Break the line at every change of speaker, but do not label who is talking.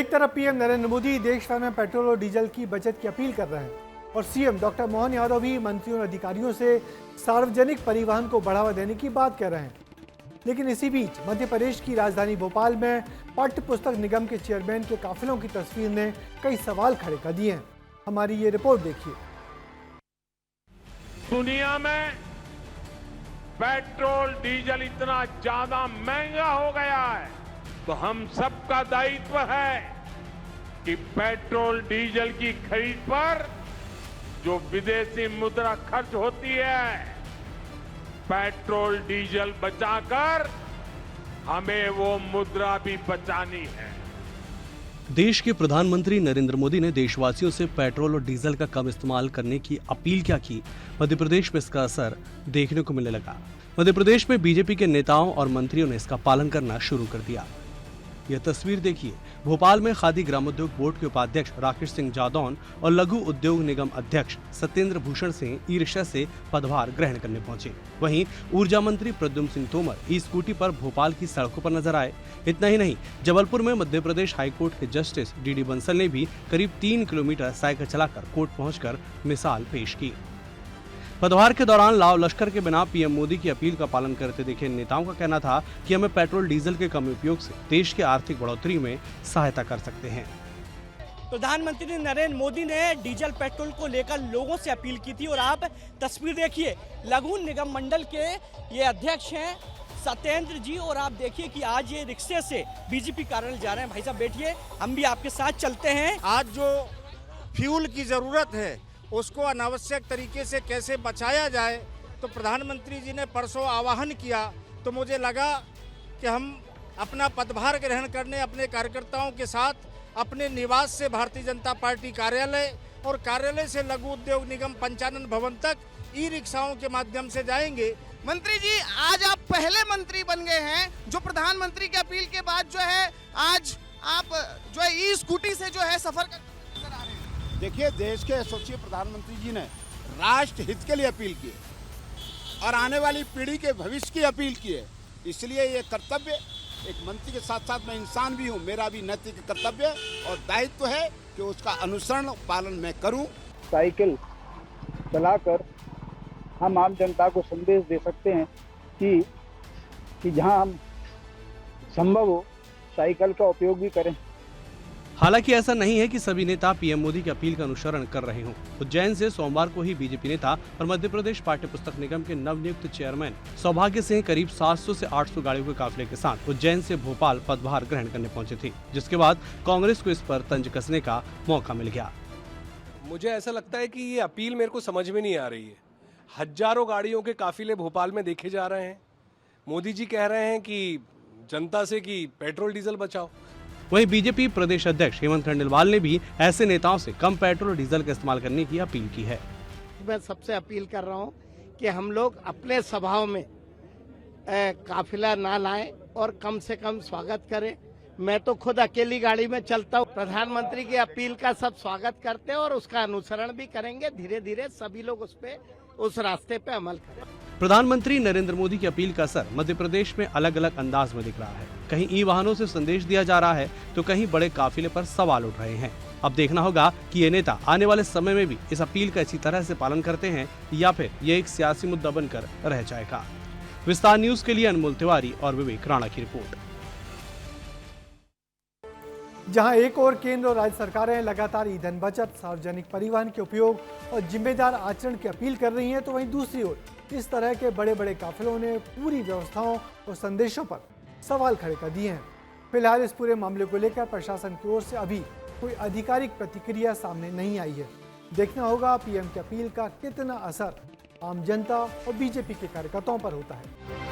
एक तरफ पीएम नरेंद्र मोदी देश भर में पेट्रोल और डीजल की बचत की अपील कर रहे हैं और सीएम डॉक्टर मोहन यादव भी मंत्रियों और अधिकारियों से सार्वजनिक परिवहन को बढ़ावा देने की बात कर रहे हैं। लेकिन इसी बीच मध्य प्रदेश की राजधानी भोपाल में पाठ्य पुस्तक निगम के चेयरमैन के काफिलों की तस्वीर ने कई सवाल खड़े कर दिए हैं। हमारी ये रिपोर्ट देखिए।
दुनिया में पेट्रोल डीजल इतना ज्यादा महंगा हो गया है तो हम सबका दायित्व है कि पेट्रोल डीजल की खरीद पर जो विदेशी मुद्रा खर्च होती है, पेट्रोल डीजल बचाकर हमें वो मुद्रा भी बचानी है।
देश के प्रधानमंत्री नरेंद्र मोदी ने देशवासियों से पेट्रोल और डीजल का कम इस्तेमाल करने की अपील क्या की, मध्य प्रदेश में इसका असर देखने को मिलने लगा। मध्य प्रदेश में बीजेपी के नेताओं और मंत्रियों ने इसका पालन करना शुरू कर दिया। यह तस्वीर देखिए। भोपाल में खादी ग्रामोद्योग बोर्ड के उपाध्यक्ष राकेश सिंह जादौन और लघु उद्योग निगम अध्यक्ष सत्येंद्र भूषण सिंह ई रिक्शा से पदभार ग्रहण करने पहुंचे। वहीं ऊर्जा मंत्री प्रद्युम्न सिंह तोमर ई स्कूटी पर भोपाल की सड़कों पर नजर आए। इतना ही नहीं, जबलपुर में मध्य प्रदेश हाईकोर्ट के जस्टिस डीडी बंसल ने भी करीब 3 किलोमीटर साइकिल चलाकर कोर्ट पहुंचकर मिसाल पेश की। पदभार के दौरान लाव लश्कर के बिना पीएम मोदी की अपील का पालन करते दिखे नेताओं का कहना था कि हमें पेट्रोल डीजल के कम उपयोग से देश की आर्थिक बढ़ोतरी में सहायता कर सकते हैं।
प्रधानमंत्री नरेंद्र मोदी ने डीजल पेट्रोल को लेकर लोगों से अपील की थी और आप तस्वीर देखिए। लघु निगम मंडल के ये अध्यक्ष हैं सत्येंद्र जी और आप देखिए कि आज ये रिक्शे से बीजेपी कार्यालय जा रहे हैं। भाई साहब बैठिए, हम भी आपके साथ चलते हैं।
आज जो फ्यूल की जरूरत है उसको अनावश्यक तरीके से कैसे बचाया जाए, तो प्रधानमंत्री जी ने परसों आह्वान किया तो मुझे लगा कि हम अपना पदभार ग्रहण करने अपने कार्यकर्ताओं के साथ अपने निवास से भारतीय जनता पार्टी कार्यालय और कार्यालय से लघु उद्योग निगम पंचानन भवन तक ई रिक्शाओं के माध्यम से जाएंगे।
मंत्री जी, आज आप पहले मंत्री बन गए हैं जो प्रधानमंत्री की अपील के बाद जो है आज आप जो है ई स्कूटी से जो है सफर कर नजर आ रहे हैं।
देखिए, देश के यशस्वी प्रधानमंत्री जी ने राष्ट्र हित के लिए अपील की और आने वाली पीढ़ी के भविष्य की अपील की है। इसलिए ये कर्तव्य एक मंत्री के साथ साथ मैं इंसान भी हूँ, मेरा भी नैतिक कर्तव्य और दायित्व है कि उसका अनुसरण पालन मैं करूँ।
साइकिल चलाकर हम आम जनता को संदेश दे सकते हैं कि जहां हम संभव हो साइकिल का उपयोग भी करें।
हालांकि ऐसा नहीं है कि सभी नेता पीएम मोदी की अपील का अनुसरण कर रहे हों। उज्जैन से सोमवार को ही बीजेपी नेता और मध्य प्रदेश पाठ्य पुस्तक निगम के नवनियुक्त चेयरमैन सौभाग्य सिंह करीब 700 से 800 गाड़ियों के काफिले के साथ उज्जैन से भोपाल पदभार ग्रहण करने पहुंचे थे, जिसके बाद कांग्रेस को इस पर तंज कसने का मौका मिल गया।
मुझे ऐसा लगता है कि ये अपील मेरे को समझ में नहीं आ रही है। हजारों गाड़ियों के काफिले भोपाल में देखे जा रहे हैं। मोदी जी कह रहे हैं कि जनता से कि पेट्रोल डीजल बचाओ।
वहीं बीजेपी प्रदेश अध्यक्ष हेमंत खंडेलवाल ने भी ऐसे नेताओं से कम पेट्रोल और डीजल का इस्तेमाल करने की अपील की है।
मैं सबसे अपील कर रहा हूं कि हम लोग अपने सभाओं में काफिला ना लाएं और कम से कम स्वागत करें। मैं तो खुद अकेली गाड़ी में चलता हूं। प्रधानमंत्री की अपील का सब स्वागत करते हैं और उसका अनुसरण भी करेंगे। धीरे धीरे सभी लोग उस रास्ते पे अमल करें।
प्रधानमंत्री नरेंद्र मोदी की अपील का असर मध्य प्रदेश में अलग अलग अंदाज में दिख रहा है। कहीं ई वाहनों से संदेश दिया जा रहा है तो कहीं बड़े काफिले पर सवाल उठ रहे हैं। अब देखना होगा कि ये नेता आने वाले समय में भी इस अपील का इसी तरह से पालन करते हैं या फिर ये एक सियासी मुद्दा बनकर रह जाएगा। विस्तार न्यूज के लिए अनमोल तिवारी और विवेक राणा की रिपोर्ट।
जहां एक और केंद्र और राज्य सरकारें लगातार ईंधन बचत, सार्वजनिक परिवहन के उपयोग और जिम्मेदार आचरण की अपील कर रही हैं, तो वहीं दूसरी ओर इस तरह के बड़े बड़े काफिलों ने पूरी व्यवस्थाओं और संदेशों पर सवाल खड़े कर दिए हैं। फिलहाल इस पूरे मामले को लेकर प्रशासन की ओर से अभी कोई आधिकारिक प्रतिक्रिया सामने नहीं आई है। देखना होगा पीएम की अपील का कितना असर आम जनता और बीजेपी के कार्यकर्ताओं पर होता है।